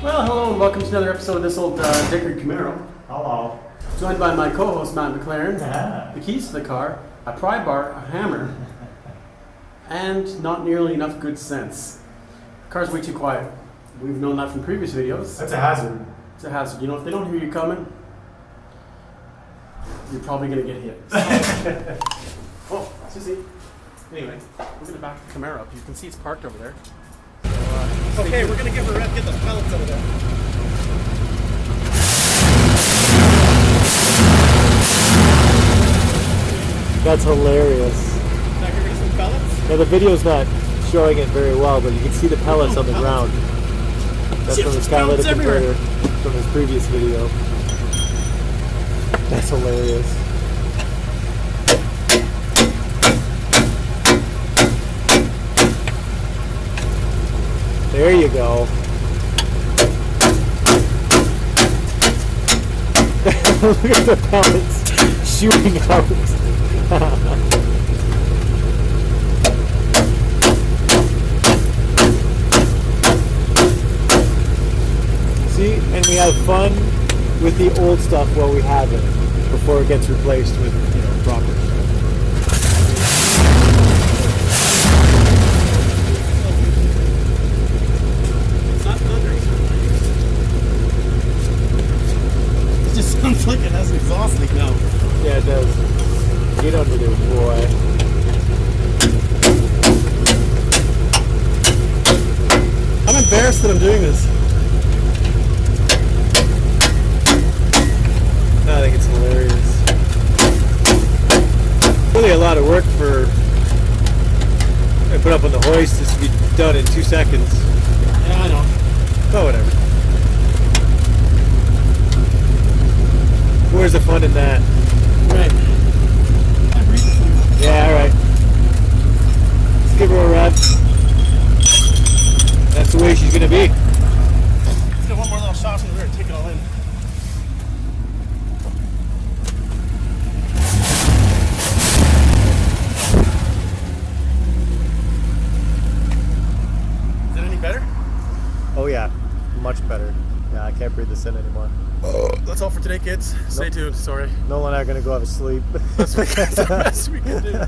Well, hello and welcome to another episode of this old Old Camaro. Hello. Joined by my co-host Matt McLaren, Yeah. the keys to the car, a pry bar, a hammer, and not nearly enough good sense. The car's way too quiet. We've known that from previous videos. That's a hazard. It's a hazard. You know, if they don't hear you coming, you're probably going to get hit. Oh, Susie. Anyway, we're going to back the Camaro up. You can see it's parked over there. Okay, we're gonna give her a rev, get those pellets out of there. That's hilarious. Now give her some pellets. Now the video's not showing it very well, but you can see the pellets on the ground. That's from his catalytic converter from his previous video. That's hilarious. There you go. Look at the pellets shooting out. See, and we have fun with the old stuff while we have it, before it gets replaced with, proper stuff. Sounds like it has an exhaust leak now. Yeah, it does. Get under there, boy. I'm embarrassed that I'm doing this. I think it's hilarious. Really a lot of work for I put up on the hoist. This will be done in 2 seconds. Yeah, I know. Oh, whatever. Where's the fun in that? Right. Yeah, alright. Let's give her a rev. That's the way she's gonna be. Let's get one more little shot from the rear and take it all in. Is that any better? Oh yeah, much better. Yeah, I can't breathe this in anymore. That's all for today, kids. Stay tuned. Sorry. Nolan and I are gonna go have a sleep. That's the best we can do.